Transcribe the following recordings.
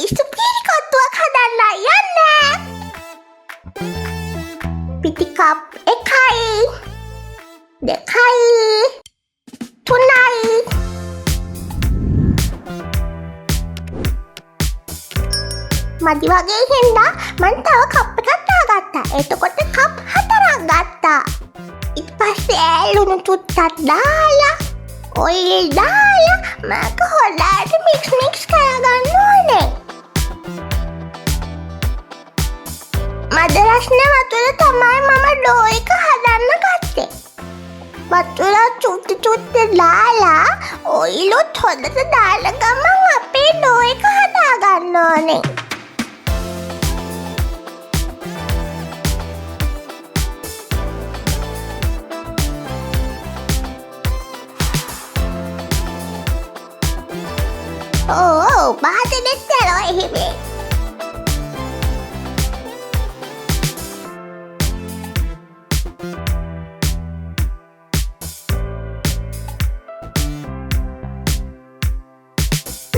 සුපිරි කොත්තුවක් හදන්න යන්න. පිටි කප් 1යි 2යි 3යි මදි වගේ හින්දා මං තව කප් එකක් දාගත්තා. එතකොට කප් 4ක් ගත්තා. ඊට පස්සේ ලුණු චුට්ටක් දාලා ඔයිල් දාලා මේක හොඳට මික්ස් කරගන්න ඕනේ. මද රස්න වතුර තමයි මම ඩෝ එක හදන්න ගත්තේ. වතුර චුට්ටි දාලා ඔයිලුත් හොඳට දාලා ගමන් අපේ ඩෝ එක හදාගන්න ඕනේ. බාදනෙත් ඇරෝ එහෙමේ.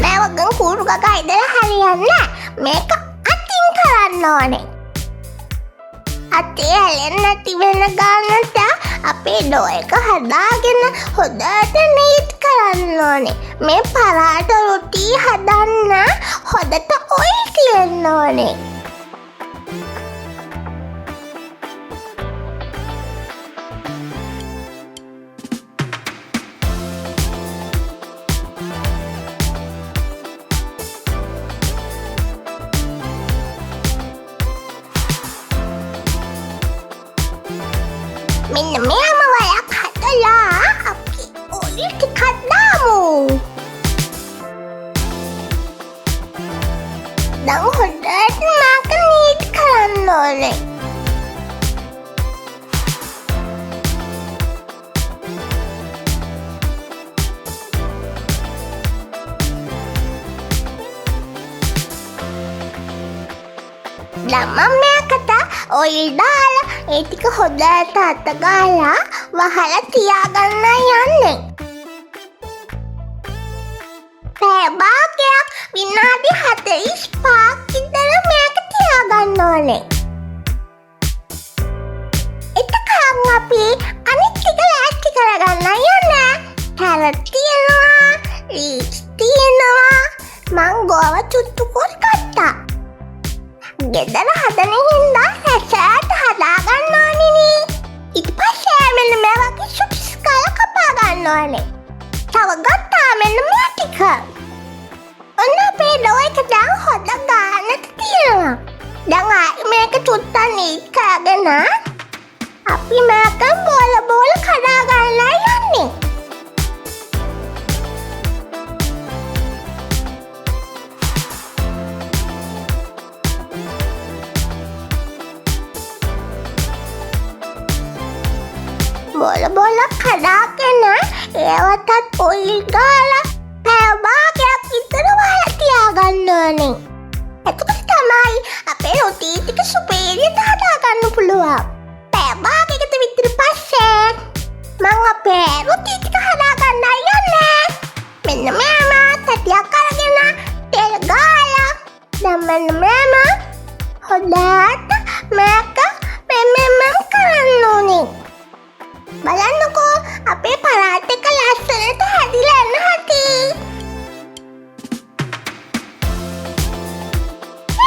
මේවගන් කූරු ගගා ඉදලා හරියන්නේ. මේක අතින් කරන්න ඕනේ. අතේ ඇලෙන්නේ නැති වෙන ගන්නට අපේ ඩෝ එක හදාගෙන හොඳට නීට් කරන්න ඕනේ. මේ පරාට රොටි හදන්න හොඳට ඔයිල් තියෙන්න ඕනේ. මෙන්න මෙයාම වයක් හදලා අපි ඔයිල් ටිකක් දාමු. දැන් හොඳට මාක නීට් කරන්න ඕනේ. දැන් මම මේකට ඔයිල් දාලා ඒ ටික හොඳට අත ගාලා වහලා තියාගන්න යන්නේ. පැය භාගයක් විනාඩි 45ක් විතර මේක තියාගන්න ඕනේ. එතකන් අපි අනිත් ටික ලෑස්ති කරගන්න යන්නේ. කැරට් තියෙනවා, රීට්ස් තියෙනවා, මංගෝව චුට්ටුකුත් ගත්තා. ගෙදර හදන හින්දා රසට හදාගන්න ඕනේ. ඊට පස්සේ මෙන්න මේ වගේ චිප්ස් කාලා කපා ගන්න ඕනේ. තව ගත්තා මෙන්න මේ ටික. ඔන්න අපේ ඩෝ එක දැන් හොද ගන්නට තියෙනවා. දැන් ආයි මේක චුට්ටක් නීට් කරගෙන අපි මේක බෝල කඩා ගන්න යන්නේ. බෝල කඩාගෙන ඒවටත් ඔයිල් දාලා පැය භාගයක් විතර වහලා තියාගන්න ඕනේ. එතකොට තමයි අපේ රොටි ටික සුපිරියට හදාගන්න පුළුවන්. පැය භාගයකට විතර පස්සේ මම අපේ රොටි ටික හදාගන්න යන්නේ. මෙන්න මේම තටියක් අරගෙන තෙල් ගාලා දැන් මෙන්න මේම හොඳට මේක මෙන්න කරන්න ඕනේ. බලන්නකෝ අපේ පරාට එක ලස්සනට හැදිලා යන හැටි.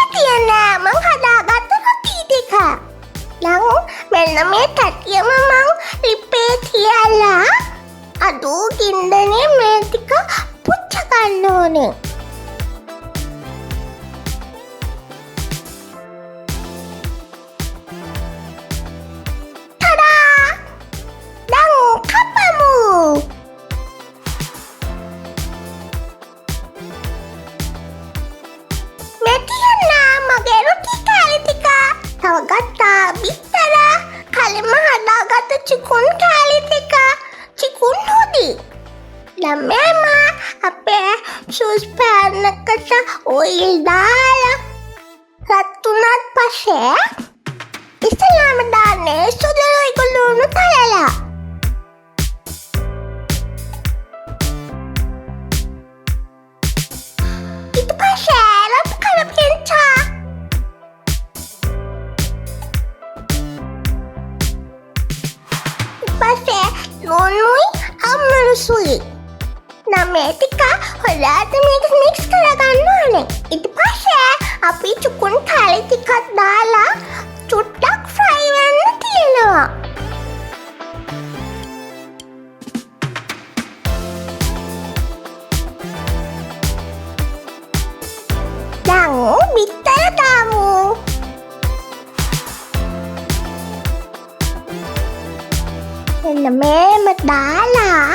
එතියනේ මං හදාගත්ත රොටි ටික. දැන් මෙන්න මේ තටියම මං ලිපේ තියලා අඩු ගින්දරේ මේ ටික පුච්ච ගන්න ඕනේ. ගත්තා බිත්තර කලින්ම හදාගත්ත චිකුන් කෑලි ටික චිකුන් හොදි. දැන් මම අපේ සූස් පෑන් එකට ඔයිල් දාලා රත් උනත් පස්සේ ඉස්සෙල්ලාම දාන්නේ සුදුයි ලුණු තලලා. ඊට පස්සේ මේ ටික හොඳට මික්ස් කරගන්න ඕනේ. ඊට පස්සේ අපි චුකුන් කැලි ටිකක් දාලා චුට්ටක් ෆ්‍රයි වෙන්න තියනවා. දැන් බිත්තර දාමු. එන්න මේම දාලා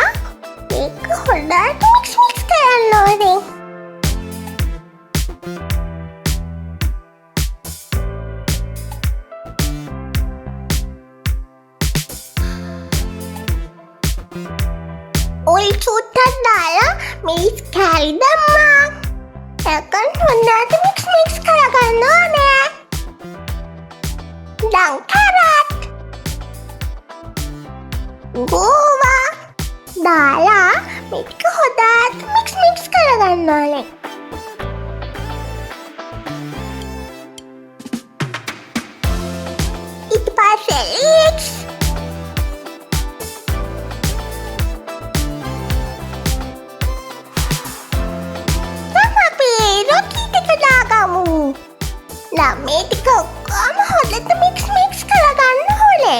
ඒක හොඳට මික්ස් කරන්න ඕනේ. ඔය චුට්ටක් දාලා මිරිස් කැලි දැම්මා. ඒකන් හොඳට මික්ස් කරගන්න ඕනේ. දැන් කැරට් ගෝවා දාලා මේක හොඳට මික්ස් කරගන්න ඕනේ. ඊට පස්සේ ලීක්ස් මේ ටික ඔක්කොම හොඳට මික්ස් කරගන්න ඕනේ.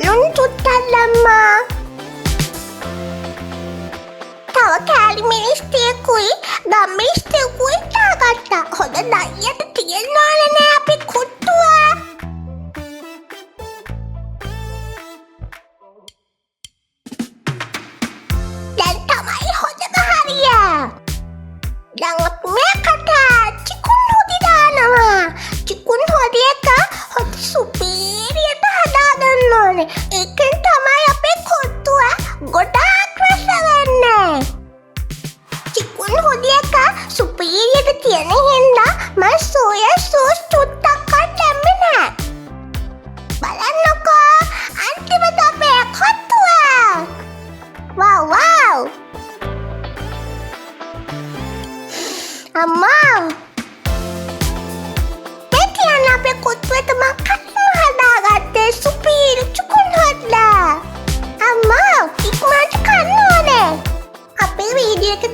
ලුණු චුට්ටක් දැම්මා. තව කැලි මිරිස් ටිකකුයි ගම්මිරිස් ටිකකුයි දාගත්තා. හොඳ දයියට තියෙන්න ඕනේ අපි කුට්ටුව. දැන් තමයි හොඳම හරිය. දැන් අපි මේකට චිකුන් හොදි දානවා. චිකුන් හොදි එක හොඳ සුපීරියට හදාගන්න ඕනේ. ඒකෙන් තමයි අපේ කුට්ටුව ගොඩාක් රස වෙන්නේ. චිකුන් හොදි එක සුපීරියට තියෙන හින්දා මම සෝයා සෝස් චුට්ටක්වත් දැම්මේ නෑ. බලන්නකෝ අන්තිමට අපේ කුට්ටුව. වව්. අම්මා මෙතියන් අපේ කුට්ටුවට මම කලින් හදාගත්තේ සුපීරි චිකුන් හොද්දා. අම්මා ඉක්මනට කන්න ඕනේ. අපේ වීඩියෝ එක